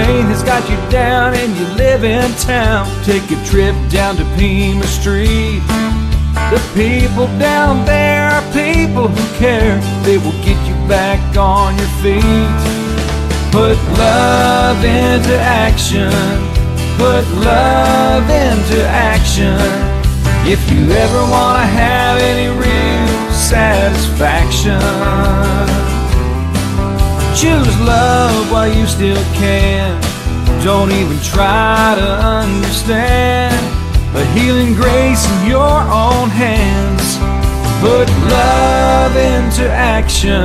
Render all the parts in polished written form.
train has got you down and you live in town, take a trip down to Pima Street. The people down there are people who care. They will get you back on your feet. Put love into action. Put love into action. If you ever want to have any real satisfaction, choose love while you still can. Don't even try to understand. A healing grace in your own hands. Put love into action.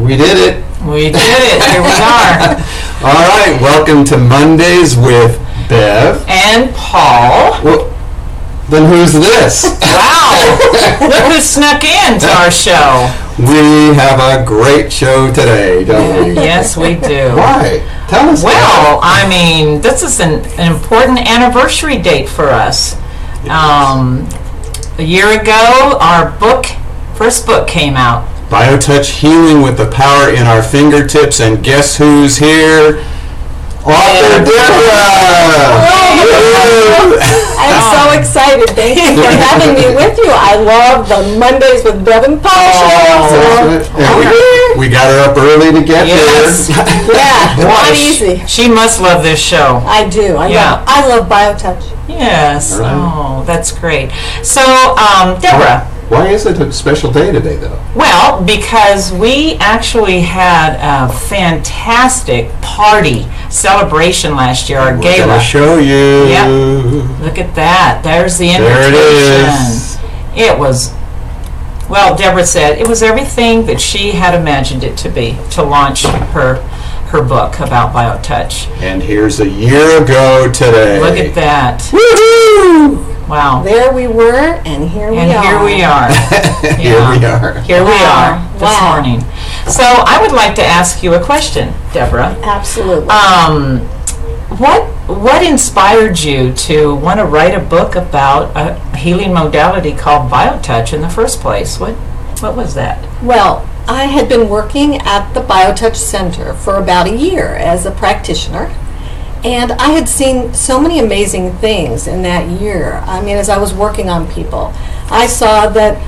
We did it. We did it. Here we are. All right. Welcome to Mondays with Bev and Paul. Well, then who's this? Wow. Look who snuck into our show. We have a great show today, don't we? Yes, we do. Why? Tell us. Well, I mean, this is an important anniversary date for us. A year ago, our first book came out. BioTouch, Healing with the Power in Our Fingertips, and guess who's here? Author Debra! I'm so excited. Thank you for having me with you. I love the Mondays with Bev Paul show. We got her up early to get yes. here. Yeah, not easy. She must love this show. I do. I love BioTouch. Yes. Right. Oh, that's great. So, Debra. Why is it a special day today, though? Well, because we actually had a fantastic party celebration last year, our gala. We're going to show you. Yep. Look at that. There's the invitation. There it is. It was, well, Debra said, it was everything that she had imagined it to be, to launch her book about BioTouch. And here's a year ago today. Look at that. Woohoo! Wow. There we were, and here we are. Here we are. Here we are this morning. So I would like to ask you a question, Debra. Absolutely. What inspired you to want to write a book about a healing modality called BioTouch in the first place? What was that? Well, I had been working at the BioTouch Center for about a year as a practitioner. And I had seen so many amazing things in that year. I mean, as I was working on people, I saw that,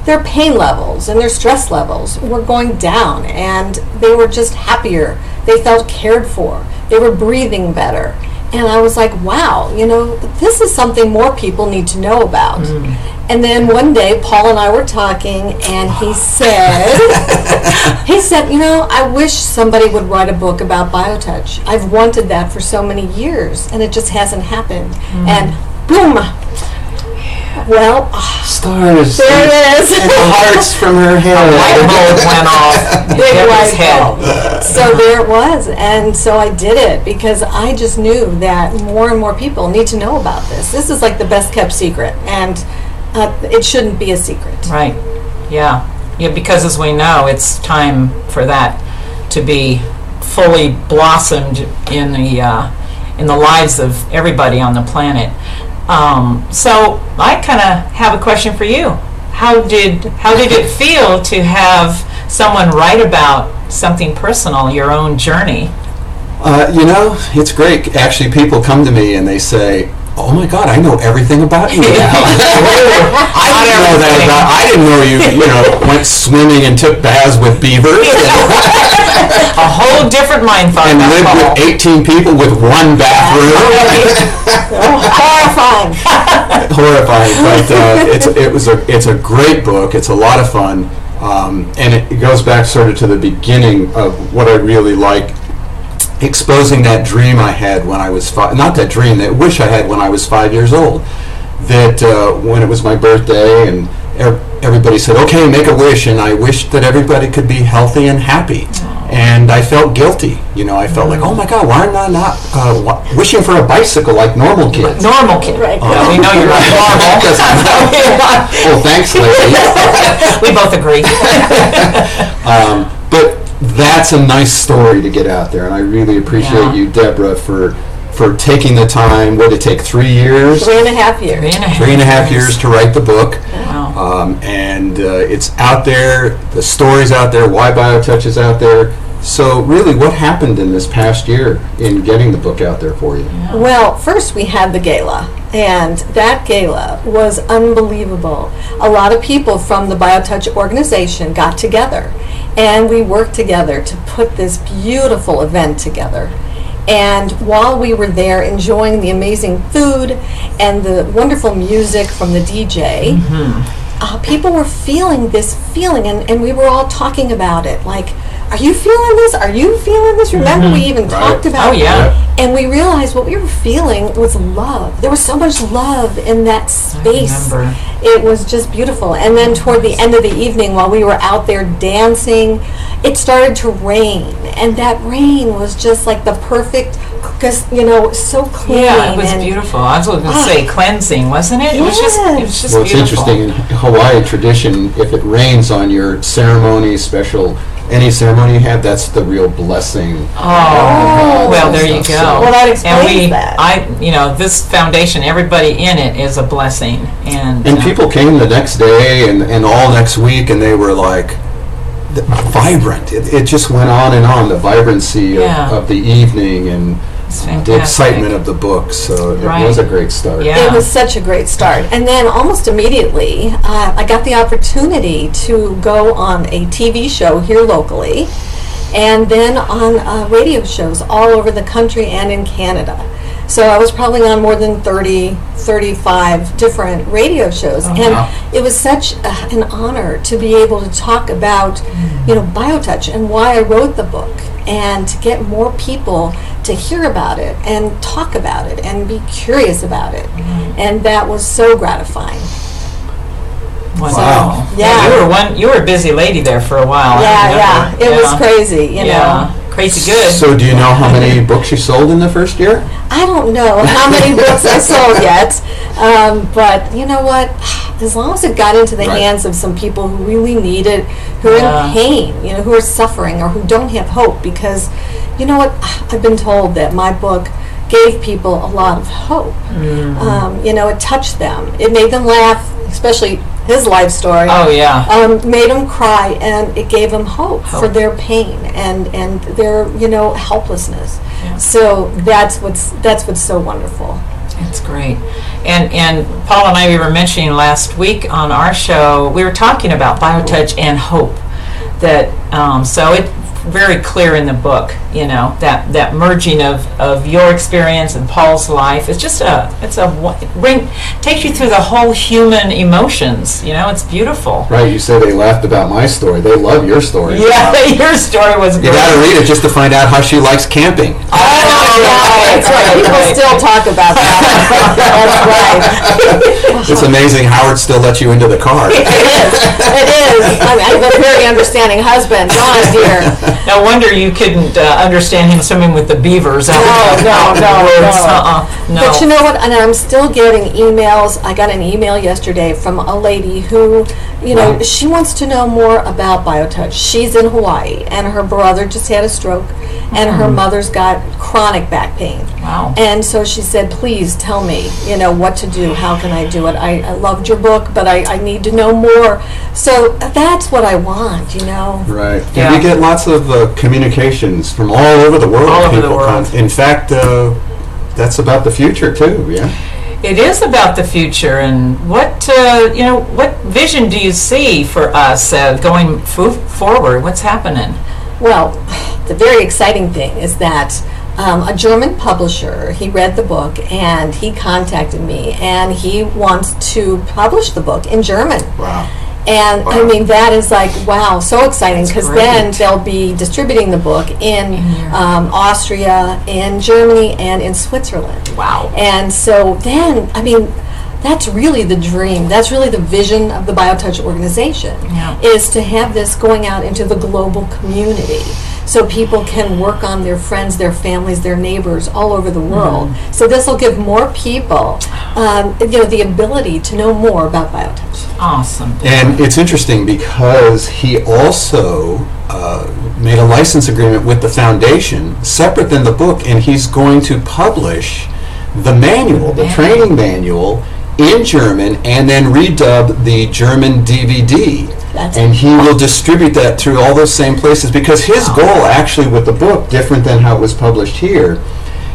their pain levels and their stress levels were going down, and they were just happier. They felt cared for. They were breathing better. And I was like, wow, this is something more people need to know about. And then one day, Paul and I were talking, and he said, I wish somebody would write a book about BioTouch. I've wanted that for so many years, and it just hasn't happened. And boom. Well, stars. There it is. And hearts from her head. A light bulb went off. Big white bulb. So there it was. And so I did it because I just knew that more and more people need to know about this. This is like the best kept secret. And it shouldn't be a secret. Right. Yeah. Yeah, because as we know, it's time for that to be fully blossomed in the lives of everybody on the planet. So I kind of have a question for you. How did it feel to have someone write about something personal, your own journey? It's great. Actually, people come to me and they say, "Oh my God, I know everything about you now." I didn't know you went swimming and took baths with beavers. A whole different mind thought. And lived with 18 people with one bathroom. Horrifying, but it's a great book. It's a lot of fun, and it goes back sort of to the beginning of what I really like. Exposing that dream I had when I was not that dream, that wish I had when I was 5 years old, that when it was my birthday and everybody said, okay, make a wish, and I wished that everybody could be healthy and happy. And I felt guilty. I felt like, oh my God, why am I not wishing for a bicycle like normal kids? Normal kids. Right. We know you're not normal. Oh, thanks, lady. We both agree. But that's a nice story to get out there, and I really appreciate you, Debra, for for taking the time. What did it take? 3 years? 3.5 years. 3.5 years to write the book. Wow. And it's out there. The story's out there. Why BioTouch is out there. So really, what happened in this past year in getting the book out there for you? Yeah. Well, first we had the gala, and that gala was unbelievable. A lot of people from the BioTouch organization got together, and we worked together to put this beautiful event together. And while we were there enjoying the amazing food and the wonderful music from the DJ, people were feeling this feeling, and we were all talking about it, like, are you feeling this? Are you feeling this? Remember, we even talked about it. And we realized what we were feeling was love. There was so much love in that space. I remember. It was just beautiful. And then toward the end of the evening, while we were out there dancing, it started to rain. And that rain was just like the perfect, because, you know, so clean. Yeah, it was beautiful. I was going to say cleansing, wasn't it? It was just Well, beautiful. it's interesting. In Hawaii tradition, if it rains on your ceremony, any ceremony you have, that's the real blessing. Oh, well, there you go. Well, that explains and that. This foundation, everybody in it is a blessing. And people came the next day and all next week, and they were like vibrant. It just went on and on, the vibrancy of the evening and it's the fantastic. excitement of the book. So it Right. was a great start. Yeah. It was such a great start. And then almost immediately, I got the opportunity to go on a TV show here locally, and then on radio shows all over the country and in Canada. So I was probably on more than 30, 35 different radio shows. And wow. it was such an honor to be able to talk about, BioTouch and why I wrote the book, and to get more people to hear about it and talk about it and be curious about it. And that was so gratifying. Wow. So, yeah. You were a busy lady there for a while. Yeah. It was crazy, you know. Crazy good. So do you know how many books you sold in the first year? I don't know how many books I sold yet, but you know what? As long as it got into the hands of some people who really need it, who are in pain, who are suffering, or who don't have hope, because you know what? I've been told that my book gave people a lot of hope. It touched them. It made them laugh, especially his life story. Oh, yeah. Made them cry, and it gave them hope for their pain and their helplessness. Yeah. So that's what's so wonderful. It's great. And Paul and I, we were mentioning last week on our show, we were talking about BioTouch and hope. That so it's very clear in the book, that merging of your experience and Paul's life. It's just takes you through the whole human emotions. It's beautiful. Right, you say they laughed about my story. They love your story. Yeah, your story was great. You got to read it just to find out how she likes camping. That's right. People still talk about that. That's right. It's amazing Howard still lets you into the car. It is. I have a very understanding husband. John, dear. No wonder you couldn't understand him swimming with the beavers. No. But you know what? And I'm still getting emails. I got an email yesterday from a lady who, she wants to know more about BioTouch. She's in Hawaii, and her brother just had a stroke, and her mother's got chronic back pain. Wow. And so she said, please tell me, what to do. How can I do it? I loved your book, but I need to know more. So that's what I want, Right. And Yeah. we get lots of communications from all over the world. All over the People world. In fact, that's about the future too, yeah? It is about the future, and what vision do you see for us going forward? What's happening? Well, the very exciting thing is that a German publisher, he read the book and he contacted me, and he wants to publish the book in German. Wow. And Wow. I mean, that is like, wow, so exciting, because great. then they'll be distributing the book in Austria, in Germany, and in Switzerland. Wow. And so then, I mean, that's really the dream. That's really the vision of the BioTouch organization, is to have this going out into the global community, so people can work on their friends, their families, their neighbors all over the world. So this will give more people, the ability to know more about BioTouch. Awesome. And it's interesting because he also made a license agreement with the foundation, separate than the book, and he's going to publish the manual, the training manual, in German, and then redub the German DVD. And he will distribute that through all those same places, because his goal actually with the book, different than how it was published here,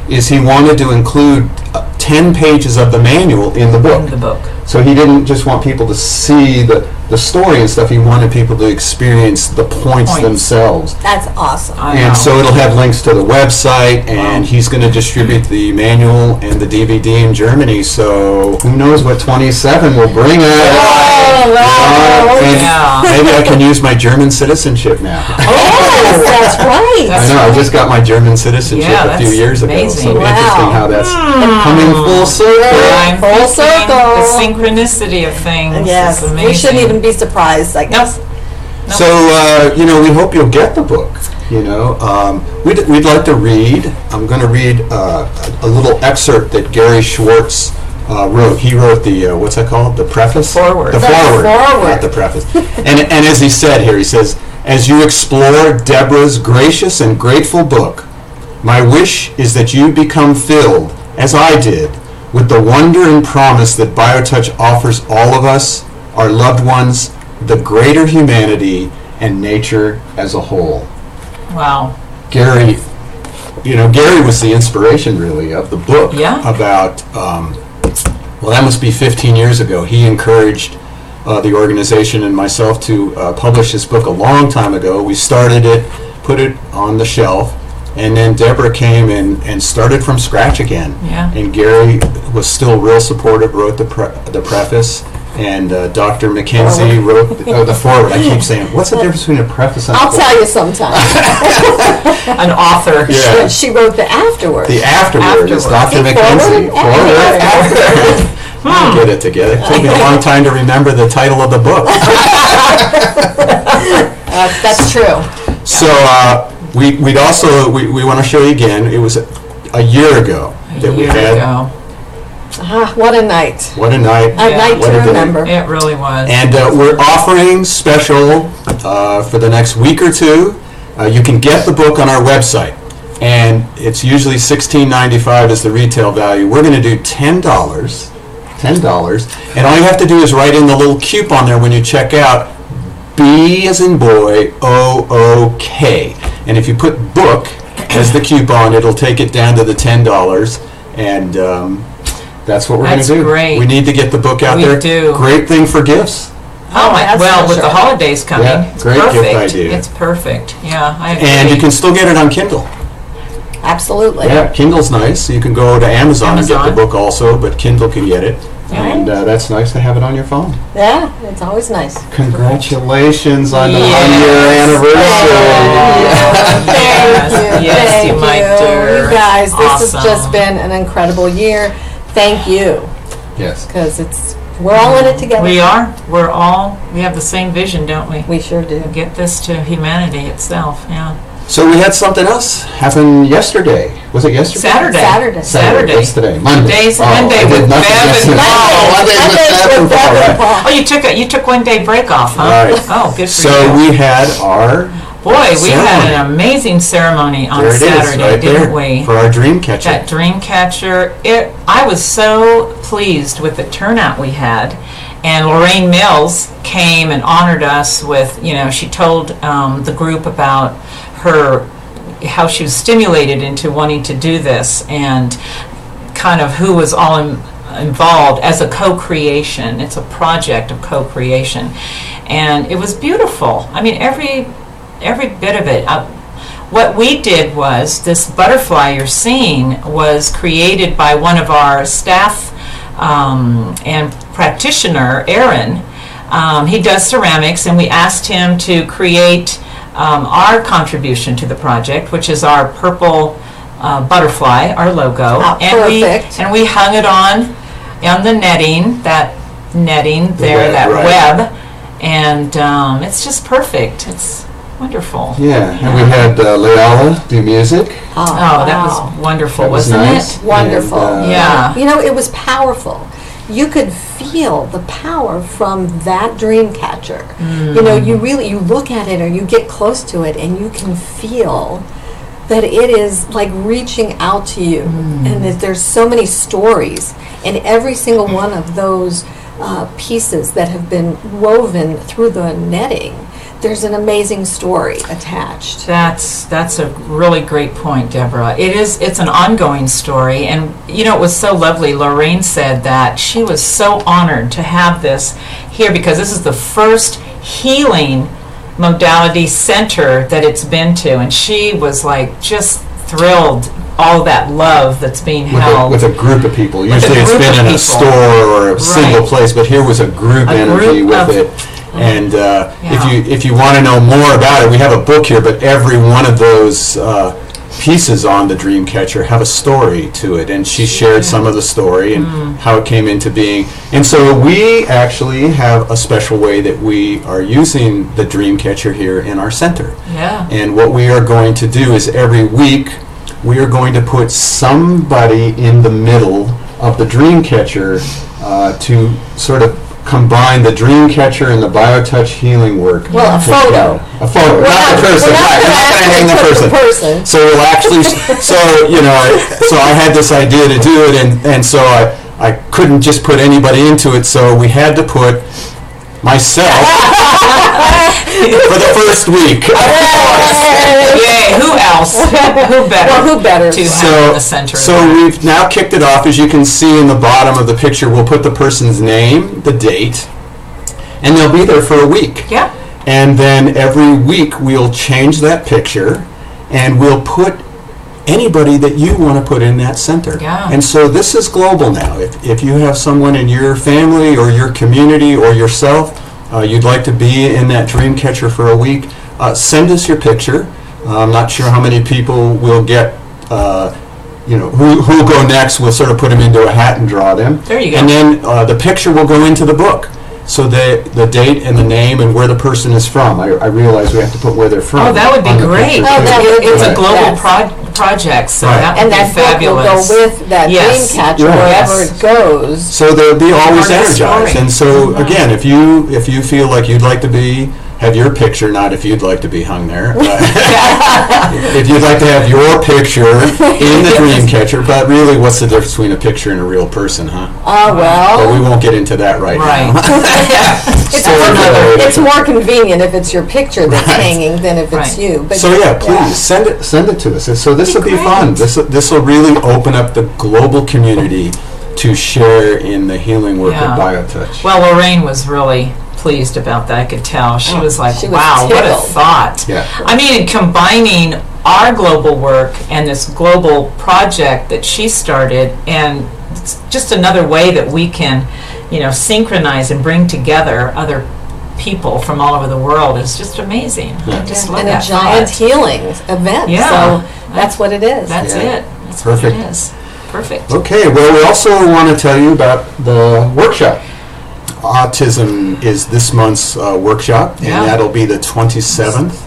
is he wanted to include 10 pages of the manual in the book. In the book. So he didn't just want people to see the story and stuff, he wanted people to experience the points themselves. That's awesome. And so it'll have links to the website, and he's going to distribute the manual and the DVD in Germany, so who knows what 27 will bring us. Maybe I can use my German citizenship now. Yes, that's right. I know, I just got my German citizenship a few years ago, amazing. so interesting how that's coming full circle. Full circle. The synchronicity of things Yes, is amazing. we shouldn't even be surprised, I guess. Nope. So, we hope you'll get the book. We'd like to read. I'm going to read a little excerpt that Gary Schwartz wrote. He wrote the, what's that called? The preface? Forward. The forward. Not the preface. and as he said here, he says, as you explore Debra's gracious and grateful book, my wish is that you become filled, as I did, with the wonder and promise that BioTouch offers all of us, our loved ones, the greater humanity, and nature as a whole. Wow. Gary was the inspiration, really, of the book. Yeah. About, that must be 15 years ago. He encouraged the organization and myself to publish this book a long time ago. We started it, put it on the shelf, and then Debra came and started from scratch again. Yeah. And Gary was still real supportive, wrote the preface, and Dr. McKenzie wrote the foreword. I keep saying, what's the difference between a preface and a foreword? I'll tell you sometime. An author. Yeah. She wrote the afterward. The afterword is Dr. Forward McKenzie. and afterward. Get it together. It took me a long time to remember the title of the book. That's true. So we want to show you again. It was a year ago that we had. What a night. What a night. A night What to a day. remember. It really was. And we're offering special for the next week or two. You can get the book on our website, and it's usually $16.95 is the retail value. We're going to do $10, and all you have to do is write in the little coupon there when you check out, B as in boy, O-O-K. And if you put book as the coupon, it'll take it down to the $10, and that's what we're going to do. That's great. We need to get the book out there. We do. Great thing for gifts. That's well, for with sure. the holidays coming, Yeah, it's great gift perfect. idea. It's perfect. Yeah, I agree. And you can still get it on Kindle. Absolutely. Yeah, Kindle's nice. So you can go to Amazon and get the Amazon. book also, but Kindle can get it. Yeah. And that's nice to have it on your phone. Yeah, it's always nice. Congratulations on the Yes. 1-year anniversary. Yes, you might do. You guys, this has Awesome. just been an incredible year. Thank you, Yes. because we're all in it together. We are. We have the same vision, don't we? We sure do. Get this to humanity itself. Yeah. So we had something else happen yesterday. Was it yesterday? Saturday. What's today? Monday. Monday I did with nothing Bev and yesterday. Paul. Monday with Bev and Paul. Oh, you took 1 day break off, huh? Right. Oh, good for So you. we had our Boy, we ceremony. had an amazing ceremony on There it is, Saturday, right didn't there, we? for our Dreamcatcher. That Dreamcatcher. I was so pleased with the turnout we had. And Lorraine Mills came and honored us with, she told the group about how she was stimulated into wanting to do this, and kind of who was all involved as a co-creation. It's a project of co-creation. And it was beautiful. I mean, every bit of it. What we did was, this butterfly you're seeing was created by one of our staff and practitioner, Aaron. He does ceramics, and we asked him to create our contribution to the project, which is our purple butterfly, our logo. Perfect. And we hung it on the netting, that Right. web, and it's just perfect. It's wonderful. Yeah, and we had Leala do music. Oh, that was wonderful, That was wasn't nice. it? Wonderful. And, Yeah. It was powerful. you could feel the power from that Dreamcatcher. You know, you look at it or you get close to it and you can feel that it is like reaching out to you, and that there's so many stories, and every single one of those pieces that have been woven through the netting, there's an amazing story attached. That's a really great point, Deborah. It's an ongoing story, and you know, it was so lovely. Lorraine said that she was so honored to have this here because this is the first healing modality center that it's been to, and she was like just thrilled, all that love that's being held with a group of people. Usually it's been in a store or a single place, but here was a group energy with it. And if you want to know more about it, we have a book here, but every one of those pieces on the Dreamcatcher have a story to it, and she shared some of the story and how it came into being. And so we actually have a special way that we are using the Dreamcatcher here in our center. Yeah. And what we are going to do is every week we are going to put somebody in the middle of the Dreamcatcher to sort of combine the Dreamcatcher and the BioTouch healing work. Well, a photo. A photo, not the person. We're not going to hang the person. So we'll actually, so I had this idea to do it, and so I couldn't just put anybody into it, so we had to put myself for the first week. Yay, who else? Who better? Well, who better? To have in the center. So we've now kicked it off. As you can see in the bottom of the picture, we'll put the person's name, the date, and they'll be there for a week. Yeah. And then every week we'll change that picture, and we'll put anybody that you want to put in that center. Yeah. And so this is global now. If you have someone in your family or your community or yourself, you'd like to be in that Dreamcatcher for a week, send us your picture. I'm not sure how many people we'll get, who will go next. We'll sort of put them into a hat and draw them. There you go. And then the picture will go into the book. So the date and the name and where the person is from. I realize we have to put where they're from. Oh, that would be on the great. picture, too. It's a Right. global project, so Right. that would And be that book will fabulous. go with that Yes. Dreamcatcher Yes. wherever it goes. So they'll be always Part of the energized. story. And so again, if you feel like you'd like to have your picture, not if you'd like to be hung there, but if you'd like to have your picture in the Dreamcatcher, but really, what's the difference between a picture and a real person, huh? But we Well, won't get into that right Right. now. it's more convenient if it's your picture that's Right. hanging than if it's Right. you. But So yeah, please send it to us. So this will be fun. This will really open up the global community to share in the healing work Yeah. of BioTouch. Well, Lorraine was really pleased about that. I could tell. She was like, she was wow, what a tickled. thought. Yeah. I mean, combining our global work and this global project that she started, and it's just another way that we can, synchronize and bring together other people from all over the world is just amazing. I just love and a that giant thought. healing event. Yeah. So that's what it is. That's Yeah. it. That's what Perfect. it is. Perfect. Okay, well, we also want to tell you about the workshop. Autism is this month's workshop, and Yeah. that'll be the 27th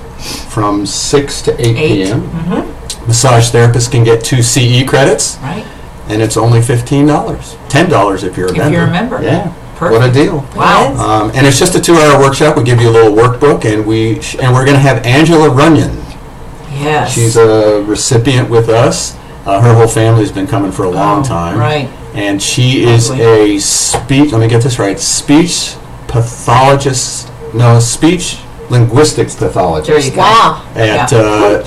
from 6 to 8 p.m. Mm-hmm. Massage therapists can get 2 CE credits, Right. and it's only $15. $10 if you're a If member. you're a member. Yeah, Perfect. what a deal. Wow. Yes. And it's just a 2-hour workshop. We give you a little workbook, and we're going to have Angela Runyon. Yes. She's a recipient with us. Her whole family's been coming for a long time. Right. And she is Lovely. a speech linguistics There pathologist you go. Wow. at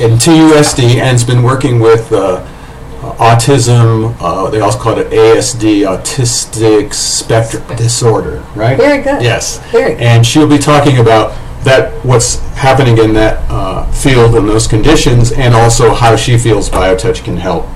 in TUSD, and has been working with autism. They also call it ASD, autistic spectrum disorder, right? Very good. Yes. Very good. And she'll be talking about what's happening in that field and those conditions, and also how she feels BioTouch can help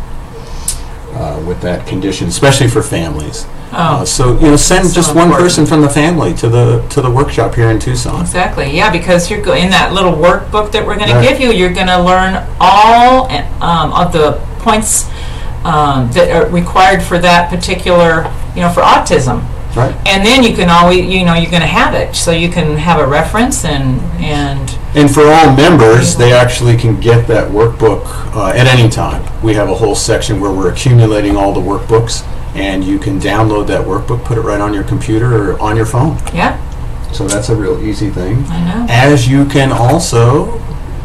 with that condition, especially for families. Oh. So send So just one important. person from the family to the workshop here in Tucson. Exactly. Yeah, because you're in that little workbook that we're going to Right. give you. You're going to learn all of the points that are required for that particular, for autism. Right. And then you can always, you're going to have it, so you can have a reference and And for all members, they actually can get that workbook at any time. We have a whole section where we're accumulating all the workbooks, and you can download that workbook, put it right on your computer or on your phone. Yeah, So that's a real easy thing. I know. As you can also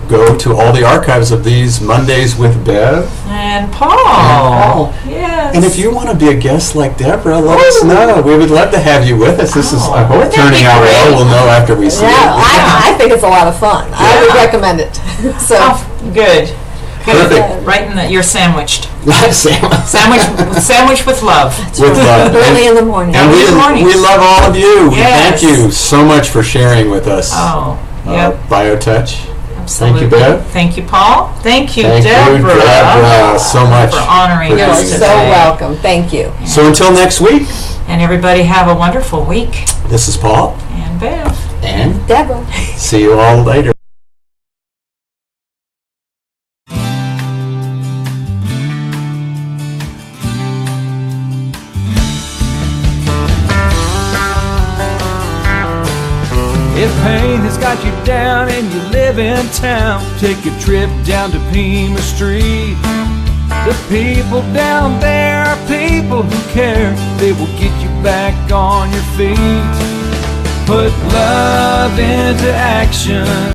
go to all the archives of these Mondays with Bev. And Paul. Paul. Yes. And if you want to be a guest like Debra, let us know. We would love to have you with us. This is, I hope, wouldn't that turning be out well. great? We'll know after we see Yeah, it. I think it's a lot of fun. I would recommend it. So Oh, good. Perfect. Right in that you're sandwiched. Sandwich Sandwich with love. with love. early in the morning. And Early in the morning. we love all of you. Yes. Thank you so much for sharing with us. Oh, yep. BioTouch. Absolutely. Thank you, Bev. Thank you, Paul. Thank you, Thank you, Debra. Debra, so much For honoring for You're us doing so today. welcome. Thank you. So until next week, And everybody have a wonderful week. this is Paul, And Bev. and Debra. see you all later. If pain has got you down and you live in town, take a trip down to Pima Street. The people down there are people who care. They will get you back on your feet. Put love into action.